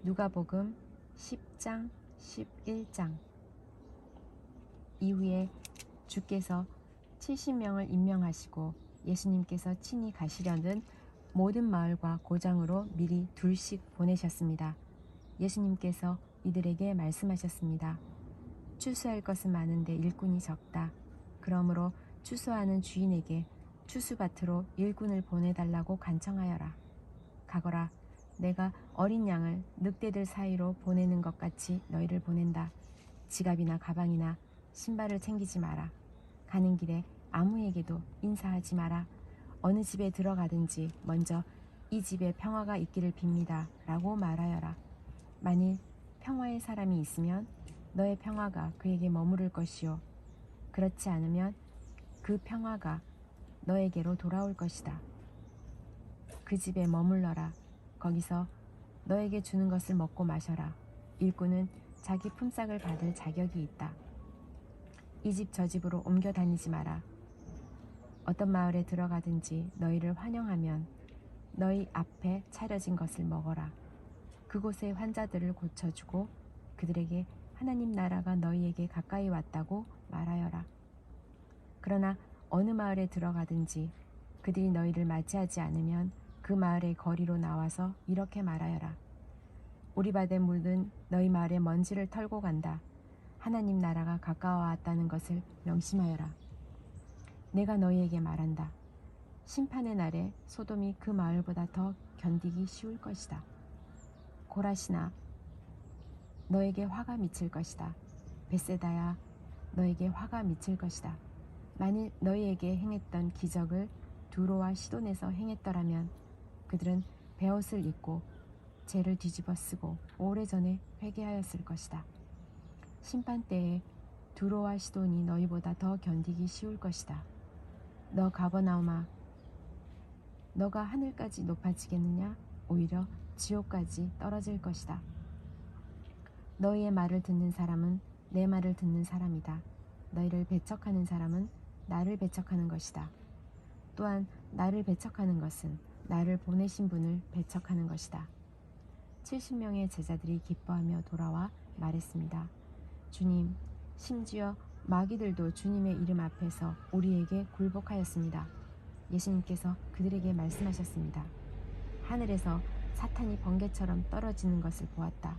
누가복음 10장 11장. 이후에 주께서 70명을 임명하시고 예수님께서 친히 가시려는 모든 마을과 고장으로 미리 둘씩 보내셨습니다. 예수님께서 이들에게 말씀하셨습니다. 추수할 것은 많은데 일꾼이 적다. 그러므로 추수하는 주인에게 추수밭으로 일꾼을 보내달라고 간청하여라. 가거라. 내가 어린 양을 늑대들 사이로 보내는 것 같이 너희를 보낸다. 지갑이나 가방이나 신발을 챙기지 마라. 가는 길에 아무에게도 인사하지 마라. 어느 집에 들어가든지 먼저 이 집에 평화가 있기를 빕니다. 라고 말하여라. 만일 평화의 사람이 있으면 너의 평화가 그에게 머무를 것이요. 그렇지 않으면 그 평화가 너에게로 돌아올 것이다. 그 집에 머물러라. 거기서 너에게 주는 것을 먹고 마셔라. 일꾼은 자기 품삯을 받을 자격이 있다. 이 집 저 집으로 옮겨 다니지 마라. 어떤 마을에 들어가든지 너희를 환영하면 너희 앞에 차려진 것을 먹어라. 그곳의 환자들을 고쳐주고 그들에게 하나님 나라가 너희에게 가까이 왔다고 말하여라. 그러나 어느 마을에 들어가든지 그들이 너희를 맞이하지 않으면 그 마을의 거리로 나와서 이렇게 말하여라. 오리밭에 물든 너희 마을의 먼지를 털고 간다. 하나님 나라가 가까워왔다는 것을 명심하여라. 내가 너희에게 말한다. 심판의 날에 소돔이 그 마을보다 더 견디기 쉬울 것이다. 고라시나 너에게 화가 미칠 것이다. 벳세다야 너에게 화가 미칠 것이다. 만일 너희에게 행했던 기적을 두로와 시돈에서 행했더라면 그들은 베옷을 입고 죄를 뒤집어 쓰고 오래전에 회개하였을 것이다. 심판 때에 두로와 시돈이 너희보다 더 견디기 쉬울 것이다. 너 가버나움아, 너가 하늘까지 높아지겠느냐? 오히려 지옥까지 떨어질 것이다. 너희의 말을 듣는 사람은 내 말을 듣는 사람이다. 너희를 배척하는 사람은 나를 배척하는 것이다. 또한 나를 배척하는 것은 나를 보내신 분을 배척하는 것이다. 70명의 제자들이 기뻐하며 돌아와 말했습니다. 주님, 심지어 마귀들도 주님의 이름 앞에서 우리에게 굴복하였습니다. 예수님께서 그들에게 말씀하셨습니다. 하늘에서 사탄이 번개처럼 떨어지는 것을 보았다.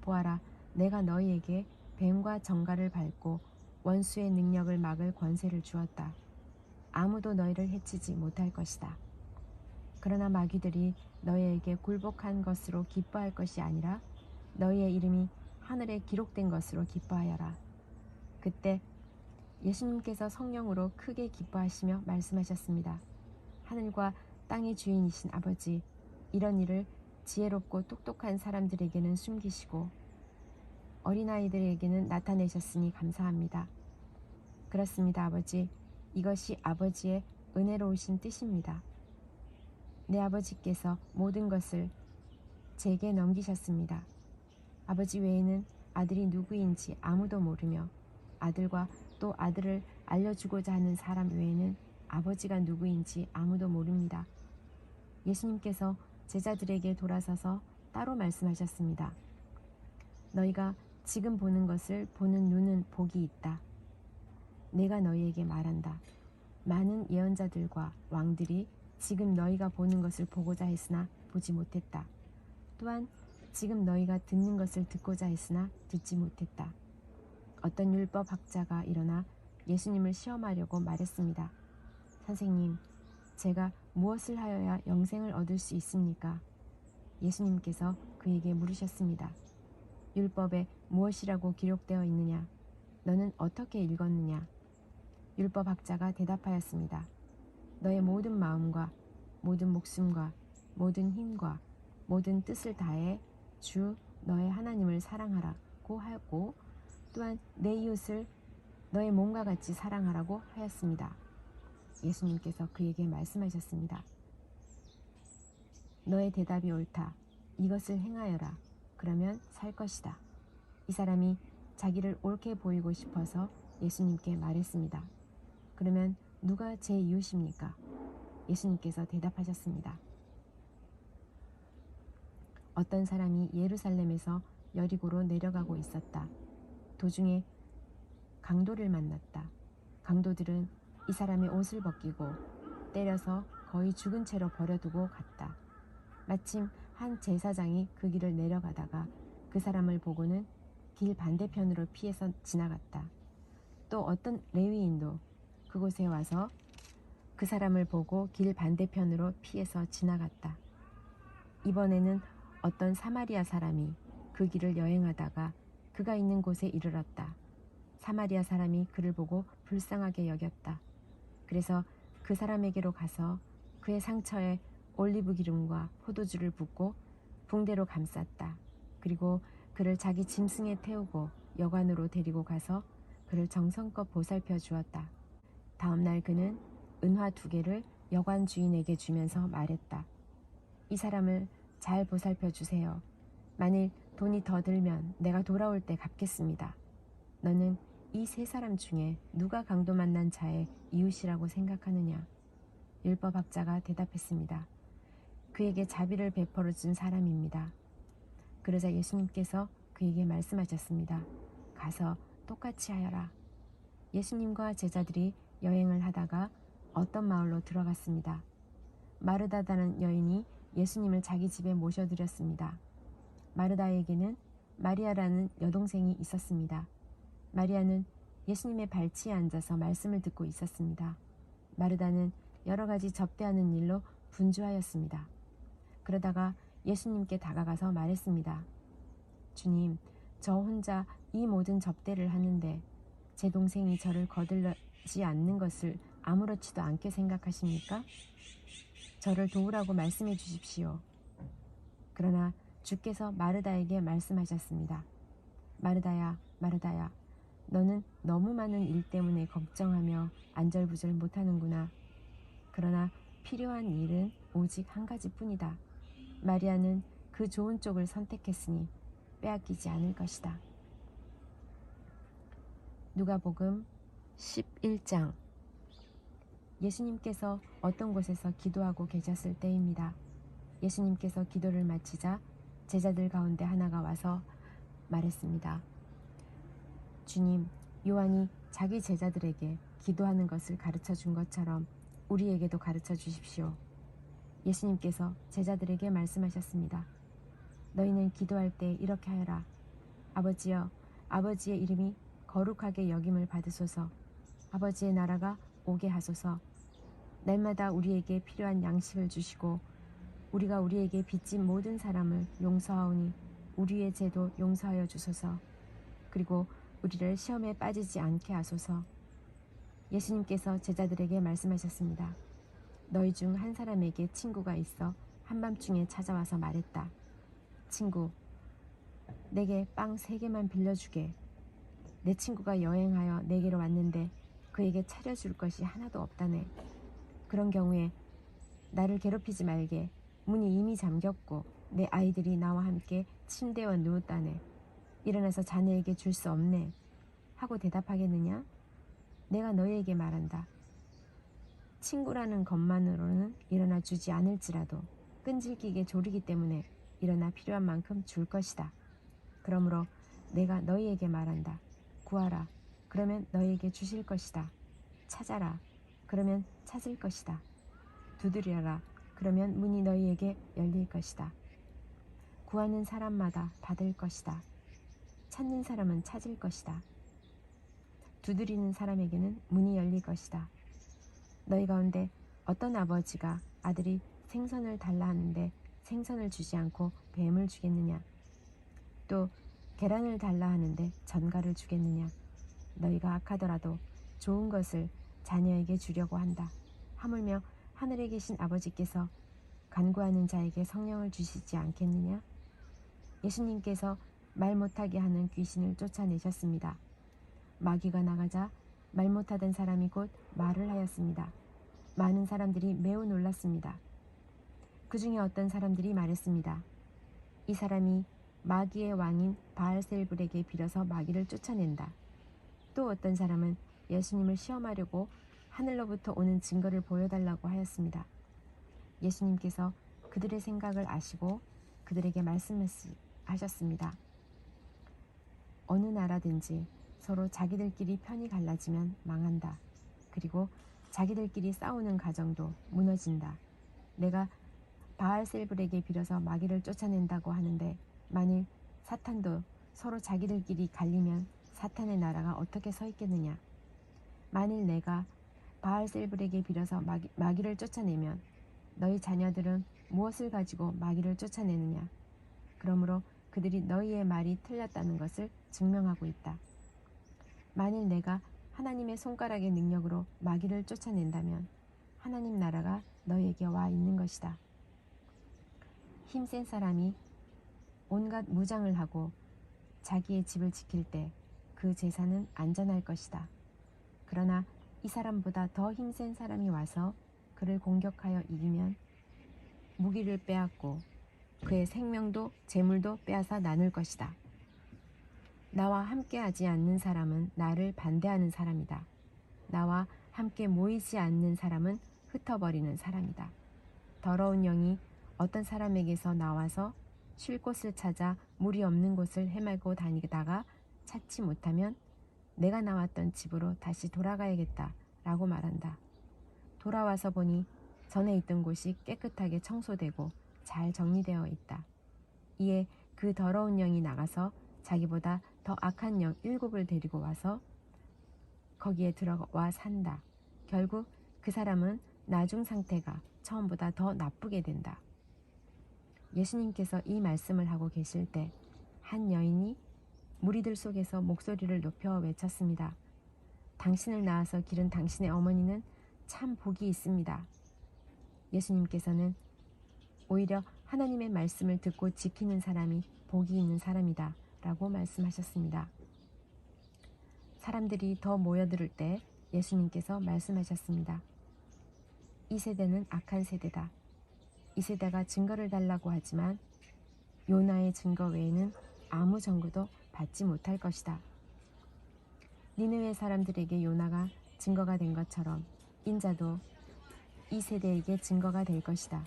보아라, 내가 너희에게 뱀과 정갈을 밟고 원수의 능력을 막을 권세를 주었다. 아무도 너희를 해치지 못할 것이다. 그러나 마귀들이 너희에게 굴복한 것으로 기뻐할 것이 아니라 너희의 이름이 하늘에 기록된 것으로 기뻐하여라. 그때 예수님께서 성령으로 크게 기뻐하시며 말씀하셨습니다. 하늘과 땅의 주인이신 아버지, 이런 일을 지혜롭고 똑똑한 사람들에게는 숨기시고 어린아이들에게는 나타내셨으니 감사합니다. 그렇습니다, 아버지. 이것이 아버지의 은혜로우신 뜻입니다. 내 아버지께서 모든 것을 제게 넘기셨습니다. 아버지 외에는 아들이 누구인지 아무도 모르며 아들과 또 아들을 알려주고자 하는 사람 외에는 아버지가 누구인지 아무도 모릅니다. 예수님께서 제자들에게 돌아서서 따로 말씀하셨습니다. 너희가 지금 보는 것을 보는 눈은 복이 있다. 내가 너희에게 말한다. 많은 예언자들과 왕들이 지금 너희가 보는 것을 보고자 했으나 보지 못했다. 또한 지금 너희가 듣는 것을 듣고자 했으나 듣지 못했다. 어떤 율법 학자가 일어나 예수님을 시험하려고 말했습니다. 선생님, 제가 무엇을 하여야 영생을 얻을 수 있습니까? 예수님께서 그에게 물으셨습니다. 율법에 무엇이라고 기록되어 있느냐? 너는 어떻게 읽었느냐? 율법 학자가 대답하였습니다. 너의 모든 마음과 모든 목숨과 모든 힘과 모든 뜻을 다해 주 너의 하나님을 사랑하라고 하였고 또한 내 이웃을 너의 몸과 같이 사랑하라고 하였습니다. 예수님께서 그에게 말씀하셨습니다. 너의 대답이 옳다. 이것을 행하여라. 그러면 살 것이다. 이 사람이 자기를 옳게 보이고 싶어서 예수님께 말했습니다. 그러면 누가 제 이웃입니까? 예수님께서 대답하셨습니다. 어떤 사람이 예루살렘에서 여리고로 내려가고 있었다. 도중에 강도를 만났다. 강도들은 이 사람의 옷을 벗기고 때려서 거의 죽은 채로 버려두고 갔다. 마침 한 제사장이 그 길을 내려가다가 그 사람을 보고는 길 반대편으로 피해서 지나갔다. 또 어떤 레위인도 그곳에 와서 그 사람을 보고 길 반대편으로 피해서 지나갔다. 이번에는 어떤 사마리아 사람이 그 길을 여행하다가 그가 있는 곳에 이르렀다. 사마리아 사람이 그를 보고 불쌍하게 여겼다. 그래서 그 사람에게로 가서 그의 상처에 올리브 기름과 포도주를 붓고 붕대로 감쌌다. 그리고 그를 자기 짐승에 태우고 여관으로 데리고 가서 그를 정성껏 보살펴 주었다. 다음 날 그는 은화 2개를 여관 주인에게 주면서 말했다. 이 사람을 잘 보살펴 주세요. 만일 돈이 더 들면 내가 돌아올 때 갚겠습니다. 너는 이 3사람 중에 누가 강도 만난 자의 이웃이라고 생각하느냐? 율법학자가 대답했습니다. 그에게 자비를 베풀어 준 사람입니다. 그러자 예수님께서 그에게 말씀하셨습니다. 가서 똑같이 하여라. 예수님과 제자들이 여행을 하다가 어떤 마을로 들어갔습니다. 마르다라는 여인이 예수님을 자기 집에 모셔드렸습니다. 마르다에게는 마리아라는 여동생이 있었습니다. 마리아는 예수님의 발치에 앉아서 말씀을 듣고 있었습니다. 마르다는 여러 가지 접대하는 일로 분주하였습니다. 그러다가 예수님께 다가가서 말했습니다. 주님, 저 혼자 이 모든 접대를 하는데 제 동생이 저를 거들지 않는 것을 아무렇지도 않게 생각하십니까? 저를 도우라고 말씀해 주십시오. 그러나 주께서 마르다에게 말씀하셨습니다. 마르다야, 마르다야, 너는 너무 많은 일 때문에 걱정하며 안절부절 못하는구나. 그러나 필요한 일은 오직 한 가지뿐이다. 마리아는 그 좋은 쪽을 선택했으니 빼앗기지 않을 것이다. 누가복음 11장. 예수님께서 어떤 곳에서 기도하고 계셨을 때입니다. 예수님께서 기도를 마치자 제자들 가운데 하나가 와서 말했습니다. 주님, 요한이 자기 제자들에게 기도하는 것을 가르쳐 준 것처럼 우리에게도 가르쳐 주십시오. 예수님께서 제자들에게 말씀하셨습니다. 너희는 기도할 때 이렇게 하여라. 아버지여, 아버지의 이름이 거룩하게 여김을 받으소서. 아버지의 나라가 오게 하소서. 날마다 우리에게 필요한 양식을 주시고 우리가 우리에게 빚진 모든 사람을 용서하오니 우리의 죄도 용서하여 주소서. 그리고 우리를 시험에 빠지지 않게 하소서. 예수님께서 제자들에게 말씀하셨습니다. 너희 중 한 사람에게 친구가 있어 한밤중에 찾아와서 말했다. 친구, 내게 빵 3개만 빌려주게. 내 친구가 여행하여 내게로 왔는데 그에게 차려줄 것이 하나도 없다네. 그런 경우에 나를 괴롭히지 말게. 문이 이미 잠겼고 내 아이들이 나와 함께 침대에 누웠다네. 일어나서 자네에게 줄 수 없네. 하고 대답하겠느냐? 내가 너희에게 말한다. 친구라는 것만으로는 일어나 주지 않을지라도 끈질기게 조르기 때문에 일어나 필요한 만큼 줄 것이다. 그러므로 내가 너희에게 말한다. 구하라. 그러면 너희에게 주실 것이다. 찾아라. 그러면 찾을 것이다. 두드려라. 그러면 문이 너희에게 열릴 것이다. 구하는 사람마다 받을 것이다. 찾는 사람은 찾을 것이다. 두드리는 사람에게는 문이 열릴 것이다. 너희 가운데 어떤 아버지가 아들이 생선을 달라 하는데 생선을 주지 않고 뱀을 주겠느냐? 또 계란을 달라 하는데 전갈을 주겠느냐? 너희가 악하더라도 좋은 것을 자녀에게 주려고 한다. 하물며 하늘에 계신 아버지께서 간구하는 자에게 성령을 주시지 않겠느냐? 예수님께서 말 못하게 하는 귀신을 쫓아내셨습니다. 마귀가 나가자 말 못하던 사람이 곧 말을 하였습니다. 많은 사람들이 매우 놀랐습니다. 그 중에 어떤 사람들이 말했습니다. 이 사람이 마귀의 왕인 바알세불에게 빌어서 마귀를 쫓아낸다. 또 어떤 사람은 예수님을 시험하려고 하늘로부터 오는 증거를 보여달라고 하였습니다. 예수님께서 그들의 생각을 아시고 그들에게 말씀하셨습니다. 어느 나라든지 서로 자기들끼리 편이 갈라지면 망한다. 그리고 자기들끼리 싸우는 가정도 무너진다. 내가 바알셀불에게 빌어서 마귀를 쫓아낸다고 하는데 만일 사탄도 서로 자기들끼리 갈리면 사탄의 나라가 어떻게 서 있겠느냐. 만일 내가 바알셀불에게 빌어서 마귀를 쫓아내면 너희 자녀들은 무엇을 가지고 마귀를 쫓아내느냐. 그러므로 그들이 너희의 말이 틀렸다는 것을 증명하고 있다. 만일 내가 하나님의 손가락의 능력으로 마귀를 쫓아낸다면 하나님 나라가 너희에게 와 있는 것이다. 힘센 사람이 온갖 무장을 하고 자기의 집을 지킬 때 그 재산은 안전할 것이다. 그러나 이 사람보다 더 힘센 사람이 와서 그를 공격하여 이기면 무기를 빼앗고 그의 생명도 재물도 빼앗아 나눌 것이다. 나와 함께하지 않는 사람은 나를 반대하는 사람이다. 나와 함께 모이지 않는 사람은 흩어버리는 사람이다. 더러운 영이 어떤 사람에게서 나와서 쉴 곳을 찾아 물이 없는 곳을 헤매고 다니다가 찾지 못하면 내가 나왔던 집으로 다시 돌아가야겠다 라고 말한다. 돌아와서 보니 전에 있던 곳이 깨끗하게 청소되고 잘 정리되어 있다. 이에 그 더러운 영이 나가서 자기보다 더 악한 영 7을 데리고 와서 거기에 들어와 산다. 결국 그 사람은 나중 상태가 처음보다 더 나쁘게 된다. 예수님께서 이 말씀을 하고 계실 때 한 여인이 무리들 속에서 목소리를 높여 외쳤습니다. 당신을 낳아서 기른 당신의 어머니는 참 복이 있습니다. 예수님께서는 오히려 하나님의 말씀을 듣고 지키는 사람이 복이 있는 사람이다 라고 말씀하셨습니다. 사람들이 더 모여들을 때 예수님께서 말씀하셨습니다. 이 세대는 악한 세대다. 이 세대가 증거를 달라고 하지만 요나의 증거 외에는 아무 증거도 받지 못할 것이다. 니느웨 사람들에게 요나가 증거가 된 것처럼 인자도 이 세대에게 증거가 될 것이다.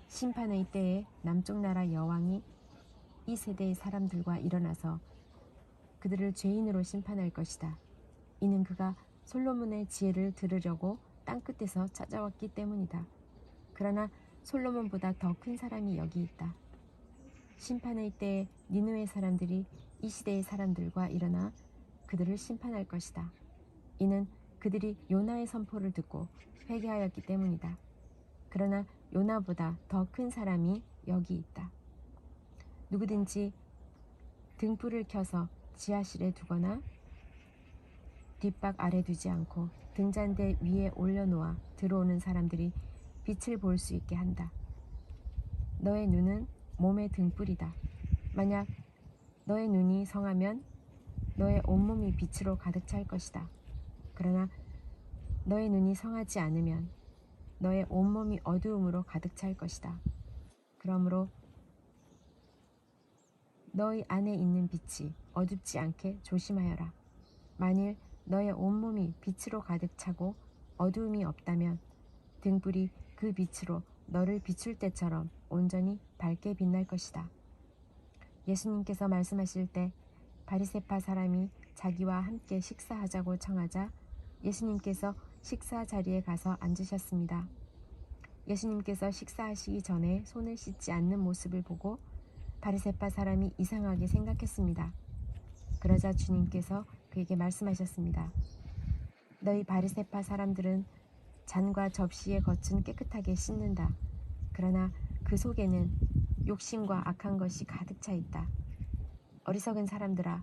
심판의 때에 남쪽 나라 여왕이 이 세대의 사람들과 일어나서 그들을 죄인으로 심판할 것이다. 이는 그가 솔로몬의 지혜를 들으려고 땅끝에서 찾아왔기 때문이다. 그러나 솔로몬보다 더 큰 사람이 여기 있다. 심판의 때에 니느웨 사람들이 이 시대의 사람들과 일어나 그들을 심판할 것이다. 이는 그들이 요나의 선포를 듣고 회개하였기 때문이다. 그러나 요나보다 더 큰 사람이 여기 있다. 누구든지 등불을 켜서 지하실에 두거나 뒷박 아래 두지 않고 등잔대 위에 올려놓아 들어오는 사람들이 빛을 볼 수 있게 한다. 너의 눈은 몸의 등불이다. 만약 너의 눈이 성하면 너의 온몸이 빛으로 가득 찰 것이다. 그러나 너의 눈이 성하지 않으면 너의 온몸이 어두움으로 가득 찰 것이다. 그러므로 너희 안에 있는 빛이 어둡지 않게 조심하여라. 만일 너의 온몸이 빛으로 가득 차고 어두움이 없다면 등불이 그 빛으로 너를 비출 때처럼 온전히 밝게 빛날 것이다. 예수님께서 말씀하실 때 바리새파 사람이 자기와 함께 식사하자고 청하자 예수님께서 식사 자리에 가서 앉으셨습니다. 예수님께서 식사하시기 전에 손을 씻지 않는 모습을 보고 바리새파 사람이 이상하게 생각했습니다. 그러자 주님께서 그에게 말씀하셨습니다. 너희 바리새파 사람들은 잔과 접시의 겉은 깨끗하게 씻는다. 그러나 그 속에는 욕심과 악한 것이 가득 차 있다. 어리석은 사람들아,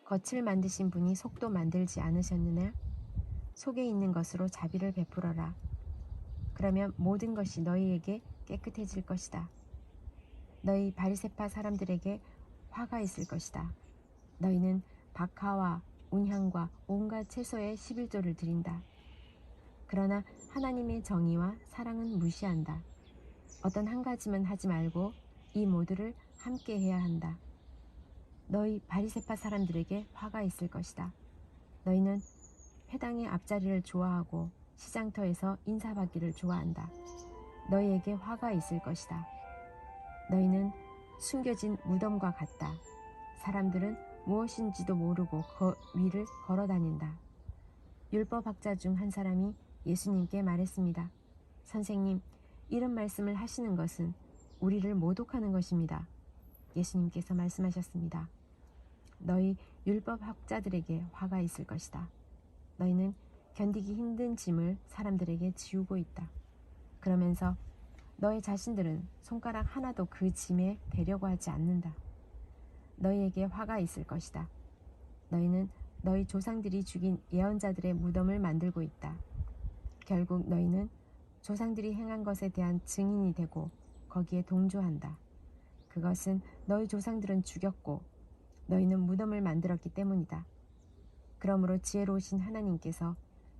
겉을 만드신 분이 속도 만들지 않으셨느냐? 속에 있는 것으로 자비를 베풀어라. 그러면 모든 것이 너희에게 깨끗해질 것이다. 너희 바리새파 사람들에게 화가 있을 것이다. 너희는 박하와 운향과 온갖 채소의 11조를 드린다. 그러나 하나님의 정의와 사랑은 무시한다. 어떤 한 가지만 하지 말고 이 모두를 함께 해야 한다. 너희 바리새파 사람들에게 화가 있을 것이다. 너희는 회당의 앞자리를 좋아하고 시장터에서 인사받기를 좋아한다. 너희에게 화가 있을 것이다. 너희는 숨겨진 무덤과 같다. 사람들은 무엇인지도 모르고 위를 걸어 다닌다. 율법학자 중 한 사람이 예수님께 말했습니다. 선생님, 이런 말씀을 하시는 것은 우리를 모독하는 것입니다. 예수님께서 말씀하셨습니다. 너희 율법학자들에게 화가 있을 것이다. 너희는 견디기 힘든 짐을 사람들에게 지우고 있다. 그러면서 너희 자신들은 손가락 하나도 그 짐에 대려고 하지 않는다. 너희에게 화가 있을 것이다. 너희는 너희 조상들이 죽인 예언자들의 무덤을 만들고 있다. 결국 너희는 조상들이 행한 것에 대한 증인이 되고 거기에 동조한다. 그것은 너희 조상들은 죽였고 너희는 무덤을 만들었기 때문이다. 그러므로 지혜로우신 하나님께서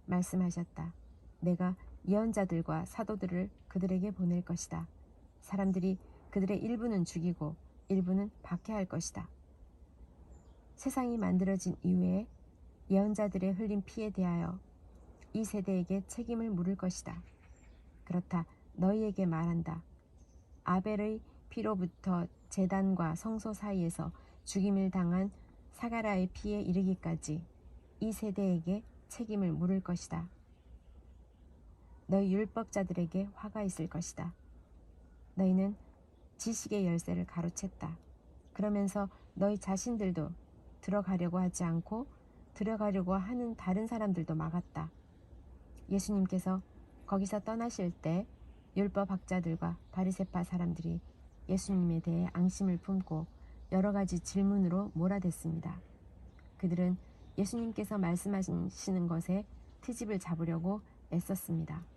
말씀하셨다. 내가 예언자들과 사도들을 그들에게 보낼 것이다. 사람들이 그들의 일부는 죽이고 일부는 박해할 것이다. 세상이 만들어진 이후에 예언자들의 흘린 피에 대하여 이 세대에게 책임을 물을 것이다. 그렇다. 너희에게 말한다. 아벨의 피로부터 제단과 성소 사이에서 죽임을 당한 사가라의 피에 이르기까지 이 세대에게 책임을 물을 것이다. 너희 율법자들에게 화가 있을 것이다. 너희는 지식의 열쇠를 가로챘다. 그러면서 너희 자신들도 들어가려고 하지 않고 들어가려고 하는 다른 사람들도 막았다. 예수님께서 거기서 떠나실 때 율법학자들과 바리새파 사람들이 예수님에 대해 앙심을 품고 여러 가지 질문으로 몰아댔습니다. 그들은 예수님께서 말씀하시는 것에 트집을 잡으려고 애썼습니다.